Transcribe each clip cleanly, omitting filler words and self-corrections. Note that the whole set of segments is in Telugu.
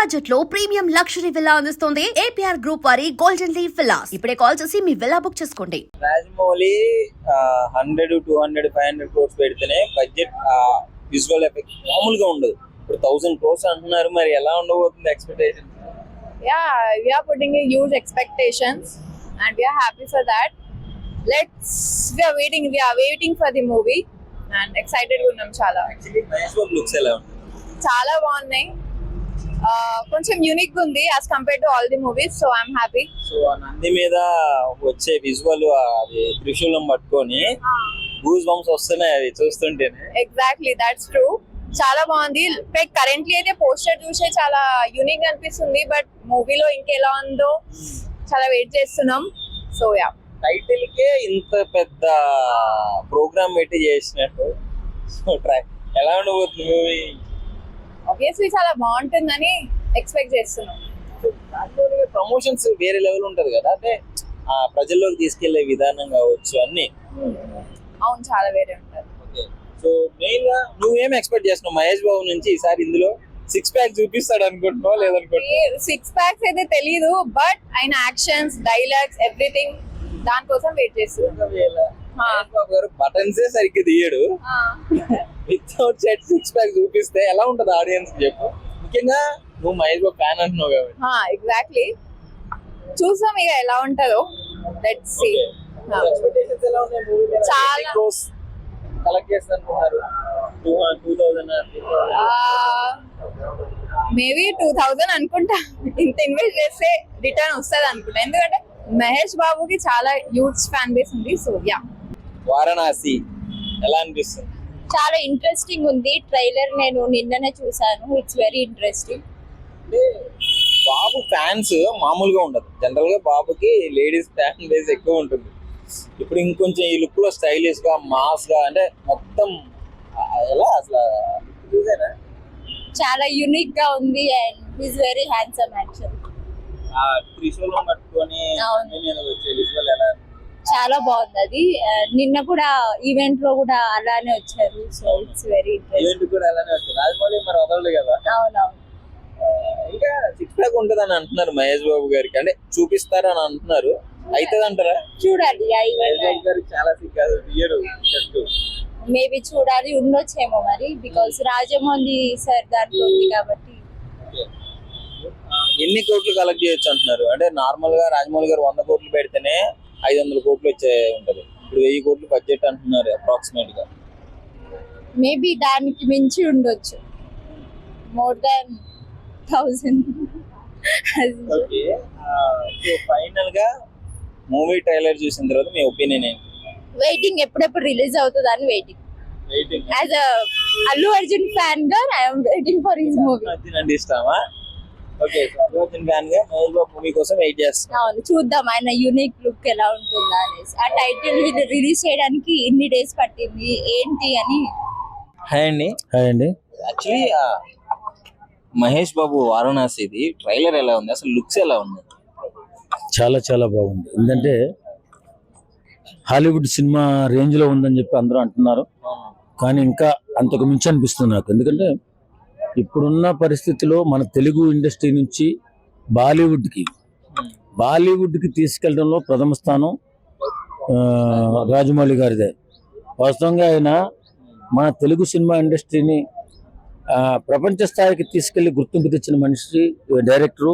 బడ్జెట్ లో ప్రీమియం లగ్జరీ విల్లా అందిస్తోంది ఏపీఆర్ గ్రూప్ వారి గోల్డెన్ లీవ్ విల్లాస్. ఇప్పుడే కాల్ చేసి మీ విల్లా బుక్ చేసుకోండి. రాజమౌళి 100, 200, 500 crores పెడితేనే బడ్జెట్ విజువల్ ఎఫెక్ట్ మామూలుగా ఉండదు. ఇప్పుడు 1000 crores అంటున్నారు, మరి ఎలా ఉండబోతుంది expectation? Yeah, we are putting a huge expectations and we are happy for that. We are waiting for the movie and excited గా ఉన్నాం చాలా. యాక్చువల్లీ మహేష్ బాబు లుక్స్ ఎలా ఉన్నాయి? చాలా బాగున్నాయి. కొంచెం యూనిక్ గా ఉంది as compared to all the movies, so I'm happy. So ఆ నంది మీద వచ్చే విజువల్ అది త్రిశూలం పట్టుకొని గూస్ బంప్స్ వస్తున్నాయి అది చూస్తుంటేనే. Exactly, that's true. చాలా బాగుంది. లైక్ కరెంట్లీ అయితే పోస్టర్ చూసే చాలా యూనిక్ గా అనిపిస్తుంది, బట్ మూవీలో ఇంకెలా ఉందో చాలా వెయిట్ చేస్తున్నాం. సో యా, టైటిల్ కే ఇంత పెద్ద ప్రోగ్రామ్ పెట్టి చేసినట్టు. సో ట్రై ఎలా ఉండబోతుంది మూవీ? ఆబ్వియస్లీ చాలా బాగుంటుందని ఎక్స్పెక్ట్ చేస్తున్నాం. ప్రమోషన్స్ వేరే లెవెల్ ఉంటది కదా, అంటే ఆ ప్రజల్లోకి తీసుకెళ్లే విధానం కావచ్చు అన్ని. అవును, చాలా వేరే ఉంటుంది. సో మెయిన్ గా నువ్వేం ఎక్స్పెక్ట్ చేస్తున్నావు మహేష్ బాబు నుంచి? ఈసారి ఇందులో 6 ప్యాక్ చూపిస్తాడు అనుకుంటున్నావా లేదనుకుంటున్నావా? 6 packs అయితే తెలీదు, బట్ ఆయన యాక్షన్స్, డైలాగ్స్, ఎవ్రీథింగ్ దానికోసం వెయిట్ చేస్తున్నాం. మహేష్ బాబు గారు బటన్సే సరిగ్గా తీయడు, వితౌట్ సెట్ 6 ప్యాక్ చూపిస్తే ఎలా ఉంటది ఆడియన్స్ చెప్పు? ముఖ్యంగా నువ్వు మహేష్ బాబు ఫ్యాన్ అంటున్నావు కాబట్టి. ఎగ్జాక్ట్లీ, చూసాం ఇక ఎలా ఉంటుందో. Let's see. ఎక్స్పెక్టేషన్స్ ఎలా ఉన్నాయి మూవీ మీద? చాలా కలెక్ట్ చేస్తున్నారు 2000 మేబీ 2000 అనుకుంటా. ఇంత ఇన్వెస్ట్ చేస్తే రిటర్న్ వస్తుంది అనుకుంటా, ఎందుకంటే మహేష్ బాబుకి చాలా హ్యూజ్ ఫ్యాన్ బేస్ ఉంది. సో యా, వారణాసి ఎలా అనిపిస్తుంది? చాలా ఇంట్రెస్టింగ్ ఉంది. ట్రైలర్ నేను నిన్ననే చూసాను. It's very interesting. అంటే బాబు ఫ్యాన్స్ మామూలుగా ఉండదు. జనరల్ గా బాబుకి లేడీస్ ఫ్యాన్ బేస్ ఎక్కువ ఉంటుంది. ఇప్పుడు ఇంకొంచెం ఈ లుక్ లో స్టైలిష్ గా, మాస్ గా, అంటే మొత్తం ఎలా అసలు చూసారా? చాలా యూనిక్ గా ఉంది and is very handsome actually. ఆ త్రిశూలం పట్టుకొని మీద వచ్చే విజువల్ ఎలా? చాలా బాగుంది అది. నిన్న కూడా ఈవెంట్ లో కూడా అలానే వచ్చారు. సో ఇట్స్ వెరీ ఈవెంట్ కూడా అలానే వచ్చింది. రాజమౌళి మరి వదలడు కదా. అవునవును. ఇంకా 6 ప్యాక్ ఉంటుంది అని అంటున్నారు మహేష్ బాబు గారికి, అంటే చూపిస్తారని అంటున్నారు. అవుతుంది అంటారా? చూడాలి. మహేష్ బాబు గారికి చాలా సిగ్గు తీయడు చెట్టు. మేబీ చూడాలి, ఉండొచ్చేమో మరి, బికాస్ రాజమౌళి సార్ దాంట్లో ఉంది కాబట్టి. ఎన్ని కోట్లు కలెక్ట్ చేయొచ్చు అంటున్నారు? అంటే నార్మల్ గా రాజమౌళి గారు 100 కోట్లు పెడితేనే 500 కోట్లు వచ్చే ఉంటది. ఇప్పుడు 1000 కోట్లు బడ్జెట్ అంటున్నారు అప్రాక్సిమేట్ గా. మేబీ దానికి మించి ఉండొచ్చు, more than 1000. Okay, so final గా మూవీ ట్రైలర్ చూసిన తర్వాత మీ ఒపీనియన్ ఏంటి? వెయిటింగ్, ఎప్పుడెప్పుడు రిలీజ్ అవుతుంది అని waiting. As a Allu Arjun fan గా I'm waiting for his movie. Arjun అంటే ఇష్టమా? Okay, so Allu Arjun fan గా మహేష్ బాబు మూవీ కోసం వెయిట్ చేస్తాం. అవును, చూద్దాం ఆయన యూనిక్ లుక్ ఎలా ఉంటుందా అనేసి. ఆ టైటిల్ రిలీజ్ చేయడానికి ఎన్ని డేస్ పట్టింది ఏంటి అని. హాయ్ అండి. హాయ్ అండి. యాక్చువల్లీ మహేష్ బాబు వారణాసిది ట్రైలర్ ఎలా ఉంది, అసలు లుక్స్ ఎలా ఉన్నాయి? చాలా చాలా బాగుంది. ఎందుకంటే హాలీవుడ్ సినిమా రేంజ్ లో ఉందని చెప్పి అందరూ అంటున్నారు, కానీ ఇంకా అంతకు మించి అనిపిస్తుంది నాకు. ఎందుకంటే ఇప్పుడున్న పరిస్థితిలో మన తెలుగు ఇండస్ట్రీ నుంచి బాలీవుడ్కి తీసుకెళ్లడంలో ప్రథమ స్థానం రాజమౌళి గారిదే. వాస్తవంగా ఆయన మన తెలుగు సినిమా ఇండస్ట్రీని ప్రపంచ స్థాయికి తీసుకెళ్లి గుర్తింపు తెచ్చిన మనిషి, డైరెక్టరు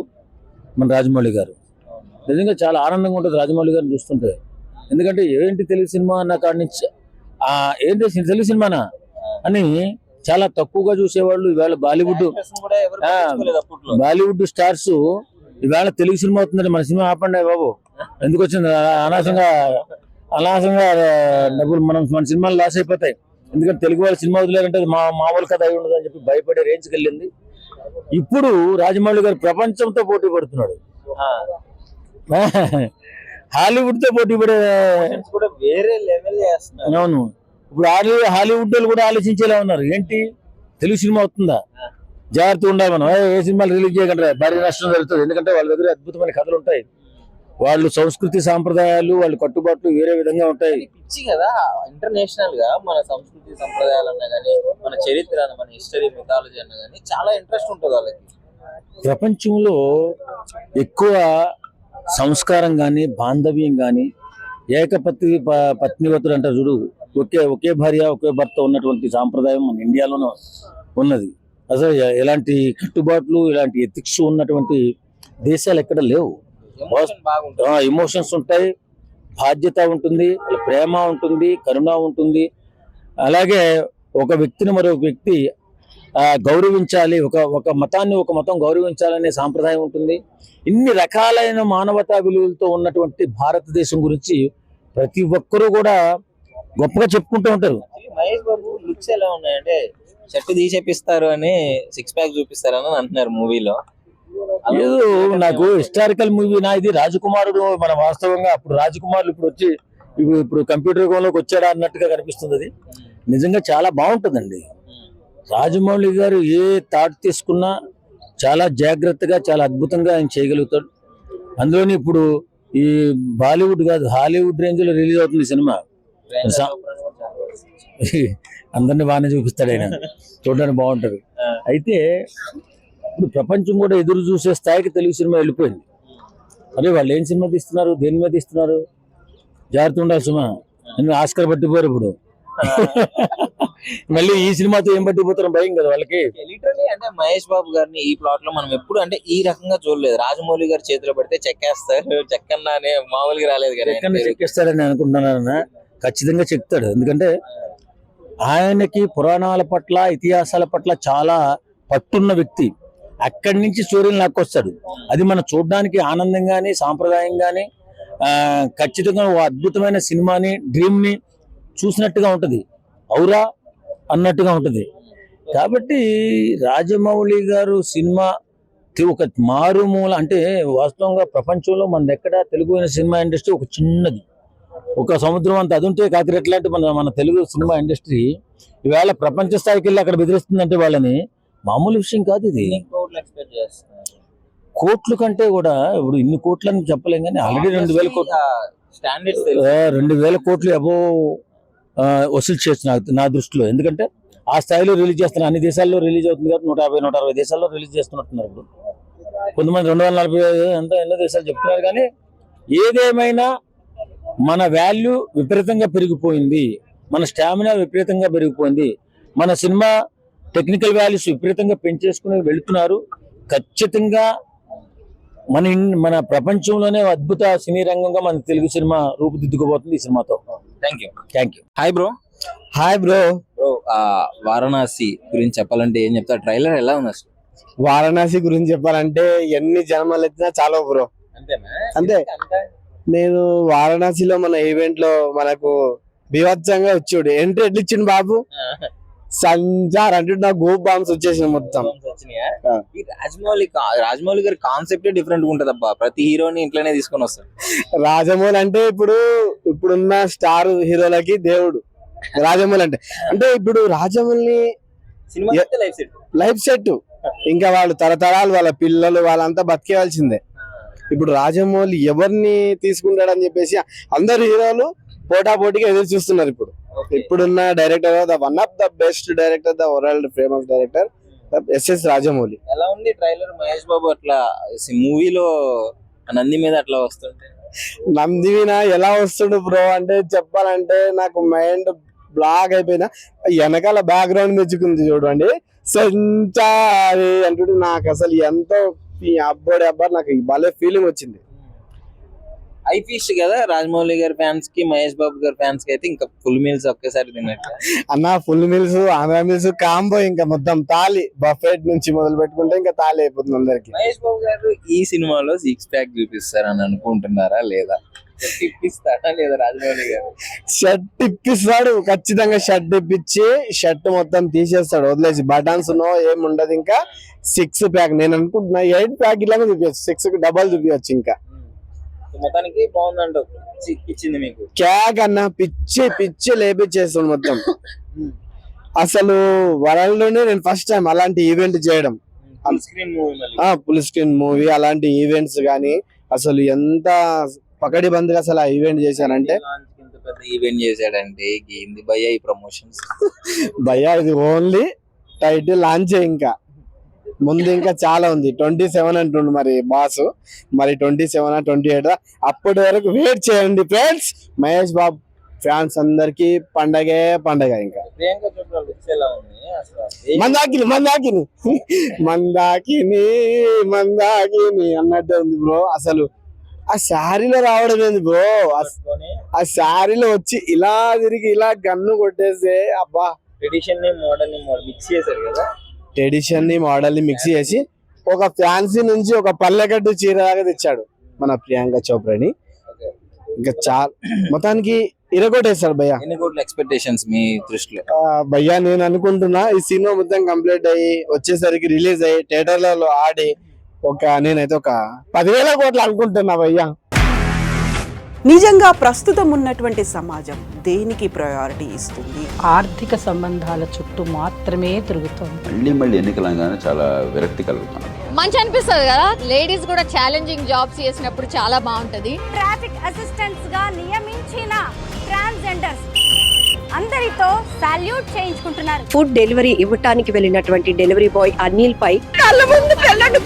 మన రాజమౌళి గారు. నిజంగా చాలా ఆనందంగా ఉంటుంది రాజమౌళి గారిని చూస్తుంటే. ఎందుకంటే ఏంటి తెలుగు సినిమా అన్న కాడి నుంచి ఏంటి తెలుగు సినిమానా అని చాలా తక్కువగా చూసేవాళ్ళు. ఈవేళ బాలీవుడ్ స్టార్స్ ఈవేళ తెలుగు సినిమా అవుతుందంటే మన సినిమా ఆపండి బాబు, ఎందుకు వచ్చింది అనవసరంగా డబ్బులు మన సినిమాలు లాస్ అయిపోతాయి. ఎందుకంటే తెలుగు వాళ్ళు సినిమా వదిలేరంటే మా వాళ్ళ కథ అయి ఉండదు అని చెప్పి భయపడే రేంజ్కి వెళ్ళింది. ఇప్పుడు రాజమౌళి గారు ప్రపంచంతో పోటీ పడుతున్నాడు, హాలీవుడ్ తో పోటీ పడే వేరే లెవెల్ చేస్తున్నారు. అవును, ఇప్పుడు హాలీవుడ్ వాళ్ళు కూడా ఆలోచించేలా ఉన్నారు. ఏంటి తెలుగు సినిమా అవుతుందా, జాగ్రత్తగా ఉండాలి మనం, ఏ సినిమాలు రిలీజ్ చేయకుండా భారీ నష్టం జరుగుతుంది. ఎందుకంటే వాళ్ళ దగ్గర అద్భుతమైన కథలు ఉంటాయి, వాళ్ళు సంస్కృతి సాంప్రదాయాలు, వాళ్ళ కట్టుబాట్లు వేరే విధంగా ఉంటాయి. పిచ్చి కదా ఇంటర్నేషనల్ గా మన సంస్కృతి సంప్రదాయాలు అన్నా కానీ, మన చరిత్ర, మన హిస్టరీ, మిథాలజీ అన్నా కానీ చాలా ఇంట్రెస్ట్ ఉంటుంది వాళ్ళకి. ప్రపంచంలో ఎక్కువ సంస్కారం కానీ బాంధవ్యం కానీ పత్నివతులు అంటారు చూడు, ఒకే భార్య ఒకే భర్త ఉన్నటువంటి సాంప్రదాయం మన ఇండియాలోనూ ఉన్నది. అసలు ఎలాంటి కట్టుబాట్లు ఇలాంటి ఎథిక్స్ ఉన్నటువంటి దేశాలు ఎక్కడ లేవు. బాగుంటుంది. ఎమోషన్స్ ఉంటాయి, బాధ్యత ఉంటుంది, ప్రేమ ఉంటుంది, కరుణ ఉంటుంది. అలాగే ఒక వ్యక్తిని మరొక వ్యక్తి గౌరవించాలి, ఒక మతాన్ని ఒక మతం గౌరవించాలనే సాంప్రదాయం ఉంటుంది. ఇన్ని రకాలైన మానవతా విలువలతో ఉన్నటువంటి భారతదేశం గురించి ప్రతి ఒక్కరూ కూడా గొప్పగా చెప్పుకుంటూ ఉంటారు. మహేష్ బాబు లుక్స్ ఎలా ఉన్నాయంటే షర్ట్ తీసేపిస్తారు అని 6 ప్యాక్ చూపిస్తారని అంటున్నారు మూవీలో. ఏదో నాకు హిస్టారికల్ మూవీ నా ఇది. రాజకుమారుడు మన వాస్తవంగా అప్పుడు రాజకుమారులు ఇప్పుడు వచ్చి ఇప్పుడు కంప్యూటర్ యుగంలోకి వచ్చాడా అన్నట్టుగా కనిపిస్తుంది. అది నిజంగా చాలా బాగుంటుందండి. రాజమౌళి గారు ఏ థాట్ తీసుకున్నా చాలా జాగ్రత్తగా చాలా అద్భుతంగా ఆయన చేయగలుగుతాడు. అందులోని ఇప్పుడు ఈ బాలీవుడ్ కాదు హాలీవుడ్ రేంజ్ లో రిలీజ్ అవుతుంది సినిమా. అందరినీ బాగానే చూపిస్తాడు ఆయన, చూడడానికి బాగుంటది. అయితే ఇప్పుడు ప్రపంచం కూడా ఎదురు చూసే స్థాయికి తెలుగు సినిమా వెళ్ళిపోయింది. అదే వాళ్ళు ఏం సినిమా తీస్తున్నారు, దేని మీద తీస్తున్నారు, జాగ్రత్త ఉండాలి సుమా. ఆస్కర్ పట్టిపోయారు ఇప్పుడు. మళ్ళీ ఈ సినిమాతో ఏం పట్టిపోతారో భయం కదా వాళ్ళకి. లిటరలీ అంటే మహేష్ బాబు గారిని ఈ ప్లాట్ లో మనం ఎప్పుడు అంటే ఈ రకంగా చూడలేదు. రాజమౌళి గారి చేతిలో పడితే చెక్కేస్తారు, చెక్కన్నా అనే మామూలుగా రాలేదు కదా. ఎక్కడ చెక్కేస్తాడని అనుకుంటున్నానన్నా, ఖచ్చితంగా చెక్తాడు. ఎందుకంటే ఆయనకి పురాణాల పట్ల ఇతిహాసాల పట్ల చాలా పట్టున్న వ్యక్తి. అక్కడి నుంచి స్టోరీని లాక్కొస్తాడు. అది మనం చూడడానికి ఆనందంగాని సాంప్రదాయంగాని ఖచ్చితంగా ఓ అద్భుతమైన సినిమాని డ్రీమ్ ని చూసినట్టుగా ఉంటది, ఔరా అన్నట్టుగా ఉంటది. కాబట్టి రాజమౌళి గారు సినిమా ఒక మారుమూల అంటే వాస్తవంగా ప్రపంచంలో మన ఎక్కడ తెలుగు సినిమా ఇండస్ట్రీ ఒక చిన్నది, ఒక సముద్రం అంత అది ఉంటే కాకిరెట్లాంటి మన తెలుగు సినిమా ఇండస్ట్రీ ఈవేళ ప్రపంచ స్థాయికి వెళ్ళి అక్కడ బెదిరిస్తుందంటే వాళ్ళని మామూలు విషయం కాదు. ఇది కోట్లు కంటే కూడా ఇప్పుడు ఇన్ని కోట్లని చెప్పలేం కానీ ఆల్రెడీ 2000 కోట్లు 2000 కోట్లు అబో వసూలు చేయొచ్చు నా దృష్టిలో. ఎందుకంటే ఆ స్థాయిలో రిలీజ్ చేస్తున్నారు, అన్ని దేశాల్లో రిలీజ్ అవుతుంది కాబట్టి 150-160 దేశాల్లో రిలీజ్ చేస్తున్నట్టున్నారు. ఇప్పుడు కొంతమంది 240 ఎన్నో దేశాలు చెప్తున్నారు. కానీ ఏదేమైనా మన వాల్యూ విపరీతంగా పెరిగిపోయింది, మన స్టామినా విపరీతంగా పెరిగిపోయింది, మన సినిమా టెక్నికల్ వాల్యూస్ విపరీతంగా పెంచేసుకుని వెళుతున్నారు. ఖచ్చితంగా మన ప్రపంచంలోనే అద్భుత సినీ రంగంగా మన తెలుగు సినిమా రూపుదిద్దుకోబోతుంది ఈ సినిమాతో. Thank you. Hi bro. Varanasi గురించి చెప్పాలంటే ఏం చెప్తారు? ట్రైలర్ ఎలా ఉంది అసలు? వారణాసి గురించి చెప్పాలంటే ఎన్ని జన్మలు ఎత్తినా చాలా బ్రో. అంతే. నేను వారణాసిలో మన ఈవెంట్ లో మనకు బీభత్సంగా వచ్చాడు ఎంట్రీ ఎట్లా ఇచ్చిండు బాబు. సంచార్ అంటే నాకు గోప్ బాంబ్స్ వచ్చేసిన మొత్తం. రాజమౌళి గారి కాన్సెప్ట్ డిఫరెంట్ ఉంటది అబ్బా. ప్రతి హీరోని ఇంట్లోనే తీసుకొని వస్తారు. రాజమౌళి అంటే ఇప్పుడున్న స్టార్ హీరోలకి దేవుడు రాజమౌళి అంటే ఇప్పుడు రాజమౌళిని లైఫ్ సెట్. ఇంకా వాళ్ళు తరతరాలు వాళ్ళ పిల్లలు వాళ్ళంతా బతికేయాల్సిందే. ఇప్పుడు రాజమౌళి ఎవరిని తీసుకుంటాడని చెప్పేసి అందరు హీరోలు పోటాపోటీగా ఎదురు చూస్తున్నారు. ఇప్పుడున్న director one of the best director, the world famous director SS Rajamouli. ఎలా ఉంది ట్రైలర్? మహేష్ బాబు అట్లా మూవీలో నంది మీద అట్లా వస్తుంటే నంది మీద ఎలా వస్తుండు బ్రో అంటే చెప్పాలంటే నాకు మైండ్ బ్లాక్ అయిపోయినా. వెనకాల బ్యాక్గ్రౌండ్ మెచ్చుకుంది చూడండి, సంచారి అంటుంటే నాకు అసలు ఎంతో అబ్బా నాకు భలే ఫీలింగ్ వచ్చింది. ఐఫిష్ కదా రాజమౌళి గారి ఫ్యాన్స్ కి, మహేష్ బాబు గారి ఫ్యాన్స్ కి అయితే ఇంకా ఫుల్ మీల్స్ ఒకేసారి తిన్నట్టు అన్న. Full meals, Andhra meals combo, ఇంకా మొత్తం తాలి బఫెట్ నుంచి మొదలు పెట్టుకుంటే ఇంకా తాలి అయిపోతుంది అందరికి. మహేష్ బాబు గారు ఈ సినిమాలో 6 ప్యాక్ చూపిస్తారని అనుకుంటున్నారా లేదా? ఇప్పిస్తారా లేదా? రాజమౌళి గారు షర్ట్ ఇప్పిస్తాడు ఖచ్చితంగా. షర్ట్ ఇప్పించి షర్ట్ మొత్తం తీసేస్తాడు, వదిలేసి బటన్స్ నో ఏముండదు. ఇంకా 6 ప్యాక్ నేను అనుకుంటున్నా 8 ప్యాక్ ఇలాగే చూపించచ్చు, 6 డబల్ చూపించచ్చు. ఇంకా మొత్తానికి బాగుందంట ఇచ్చింది మీకు. క్యాక్ అన్న పిచ్చి లేపిచ్చేస్తాడు మొత్తం. అసలు వరల్డ్ లోనే నేను ఫస్ట్ టైం అలాంటి ఈవెంట్ చేయడం. ఫుల్ స్క్రీన్ మూవీ అలాంటి ఈవెంట్స్ గానీ అసలు ఎంత పకడ్బందీగా అసలు ఆ ఈవెంట్ చేశారంటే. ఈవెంట్ చేశాడంటే ఏంది భయ్యా ఈ ప్రమోషన్స్? భయ్యా ఇది ఓన్లీ టైటిల్ లాంచ్. ఇంకా ముందు ఇంకా చాలా ఉంది. 27 అంటుండు మరి బాస్. మరి 27 28 అప్పటి వరకు వెయిట్ చేయండి ఫ్రెండ్స్. మహేష్ బాబు ఫ్యాన్స్ అందరికి పండగే పండగ. ఇంకా ప్రియాంక చోప్రా లుక్స్ ఎలా ఉంది అసలు? మందాకిని మందాకిని మందాకిని మందాకిని అన్నట్టు ఉంది బ్రో. అసలు ఆ శారీలో రావడం ఏంది బ్రో? ఆ శారీలో వచ్చి ఇలా తిరిగి ఇలా గన్ను కొట్టేస్తే అబ్బా. ట్రెడిషన్ ని మోడల్ ని మిక్స్ చేశారు కదా. ట్రెడిషన్ ని మోడల్ ని మిక్స్ చేసి ఒక ఫ్యాన్సీ నుంచి ఒక పల్లెగడ్డు చీర దాకా తెచ్చాడు మన ప్రియాంక చోప్రాని. ఇంకా చాలా మొత్తానికి ఇరగొట్టేస్తాడు భయ్య. ఎన్ని కోట్ల ఎక్స్పెక్టేషన్స్ మీ దృష్టిలో? భయ్య నేను అనుకుంటున్నా ఈ సినిమా మొత్తం కంప్లీట్ అయ్యి వచ్చేసరికి రిలీజ్ అయ్యి థియేటర్లలో ఆడి నేనైతే ఒక 10,000 కోట్లు అనుకుంటున్నా భయ్య. నిజంగా ప్రస్తుతం ఉన్నటువంటి సమాజం దేనికి ప్రయారిటీ ఇస్తుంది? ఆర్థిక సంబంధాల చుట్టూ మాత్రమే తిరుగుతుంది. మళ్ళీ ఎన్నికలంగానే చాలా విరక్తి కలుగుతాను. మంచి అనిపిస్తుంది కదా, లేడీస్ కూడా ఛాలెంజింగ్ జాబ్స్ చేసినప్పుడు చాలా బాగుంటది. ట్రాఫిక్ అసిస్టెంట్స్ గా నియమించిన ట్రాన్స్జెండర్స్ అందరితో సాల్యూట్ చేయించుకుంటున్నారు. ఫుడ్ డెలివరీ ఇవ్వటానికి వెళ్ళినటువంటి డెలివరీ బాయ్ అనిల్ పై కళ్ళ ముందు పెళ్ళండి